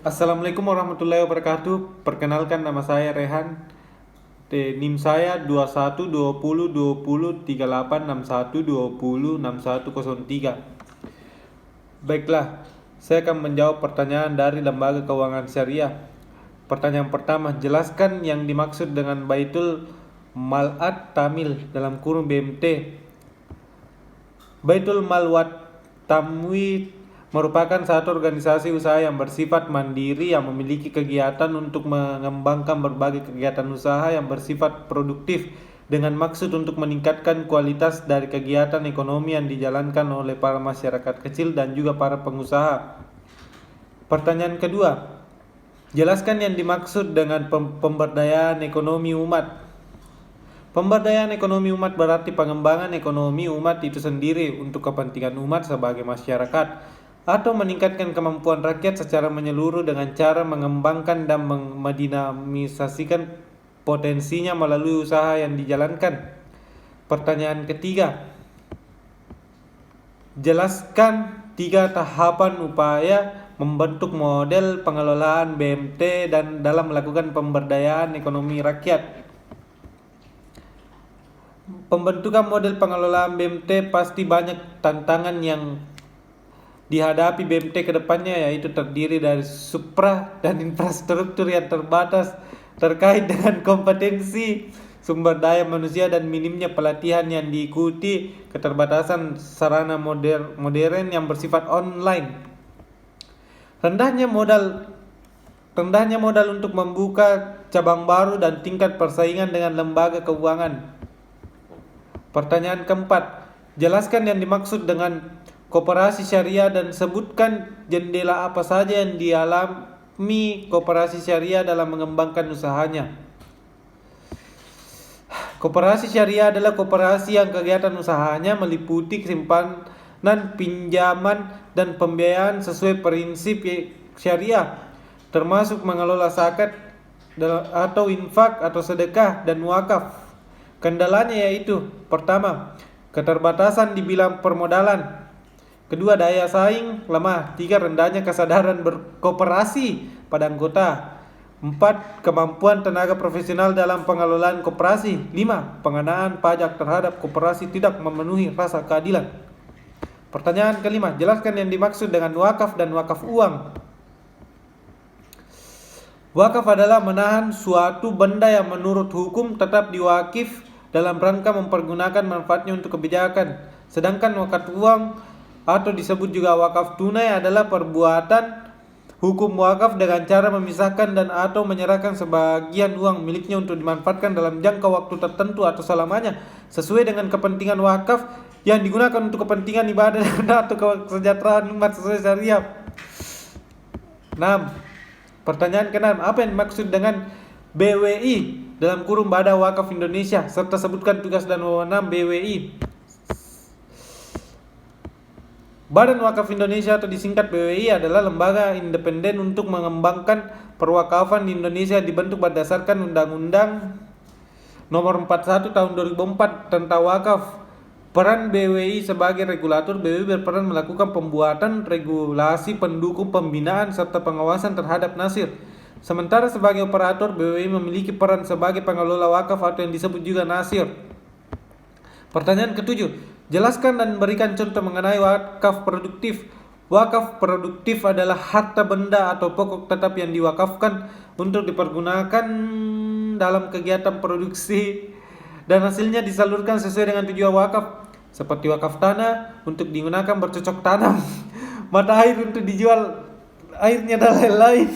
Assalamualaikum warahmatullahi wabarakatuh. Perkenalkan, nama saya Rehan. NIM saya 2120203861206103. Baiklah, saya akan menjawab pertanyaan dari Lembaga Keuangan Syariah. Pertanyaan pertama, jelaskan yang dimaksud dengan Baitul Mal At-Tamil dalam kurung BMT. Baitul Mal Wat Tamwid merupakan satu organisasi usaha yang bersifat mandiri yang memiliki kegiatan untuk mengembangkan berbagai kegiatan usaha yang bersifat produktif dengan maksud untuk meningkatkan kualitas dari kegiatan ekonomi yang dijalankan oleh para masyarakat kecil dan juga para pengusaha. Pertanyaan kedua, jelaskan yang dimaksud dengan pemberdayaan ekonomi umat. Pemberdayaan ekonomi umat berarti pengembangan ekonomi umat itu sendiri untuk kepentingan umat sebagai masyarakat, atau meningkatkan kemampuan rakyat secara menyeluruh dengan cara mengembangkan dan mendinamisasikan potensinya melalui usaha yang dijalankan. Pertanyaan ketiga, jelaskan 3 tahapan upaya membentuk model pengelolaan BMT dan dalam melakukan pemberdayaan ekonomi rakyat. Pembentukan model pengelolaan BMT pasti banyak tantangan yang dihadapi BMT ke depannya, yaitu terdiri dari supra dan infrastruktur yang terbatas terkait dengan kompetensi sumber daya manusia dan minimnya pelatihan yang diikuti, keterbatasan sarana modern yang bersifat online, rendahnya modal untuk membuka cabang baru dan tingkat persaingan dengan lembaga keuangan. Pertanyaan keempat, jelaskan yang dimaksud dengan koperasi syariah dan sebutkan jendela apa saja yang dialami koperasi syariah dalam mengembangkan usahanya. Koperasi syariah adalah koperasi yang kegiatan usahanya meliputi simpanan, pinjaman, dan pembiayaan sesuai prinsip syariah, termasuk mengelola zakat atau infak atau sedekah dan wakaf. Kendalanya yaitu: pertama, keterbatasan di bidang permodalan. Kedua, daya saing lemah. 3, rendahnya kesadaran berkooperasi pada anggota. 4, kemampuan tenaga profesional dalam pengelolaan koperasi. 5, pengenaan pajak terhadap koperasi tidak memenuhi rasa keadilan. Pertanyaan kelima, jelaskan yang dimaksud dengan wakaf dan wakaf uang. Wakaf adalah menahan suatu benda yang menurut hukum tetap diwakif dalam rangka mempergunakan manfaatnya untuk kebijakan. Sedangkan wakaf uang atau disebut juga wakaf tunai adalah perbuatan hukum wakaf dengan cara memisahkan dan atau menyerahkan sebagian uang miliknya untuk dimanfaatkan dalam jangka waktu tertentu atau selamanya sesuai dengan kepentingan wakaf yang digunakan untuk kepentingan ibadah dan atau kesejahteraan umat sesuai syariah. 6. Pertanyaan ke-6, apa yang dimaksud dengan BWI dalam kurung Badan Wakaf Indonesia, serta sebutkan tugas dan wewenang BWI. Badan Wakaf Indonesia atau disingkat BWI adalah lembaga independen untuk mengembangkan perwakafan di Indonesia, dibentuk berdasarkan Undang-Undang Nomor 41 Tahun 2004 tentang wakaf. Peran BWI sebagai regulator, BWI berperan melakukan pembuatan regulasi pendukung pembinaan serta pengawasan terhadap nasir. Sementara sebagai operator, BWI memiliki peran sebagai pengelola wakaf atau yang disebut juga nasir. Pertanyaan ketujuh, jelaskan dan berikan contoh mengenai wakaf produktif. Wakaf produktif adalah harta benda atau pokok tetap yang diwakafkan untuk dipergunakan dalam kegiatan produksi dan hasilnya disalurkan sesuai dengan tujuan wakaf, seperti wakaf tanah untuk digunakan bercocok tanam, mata air untuk dijual airnya dan lain-lain.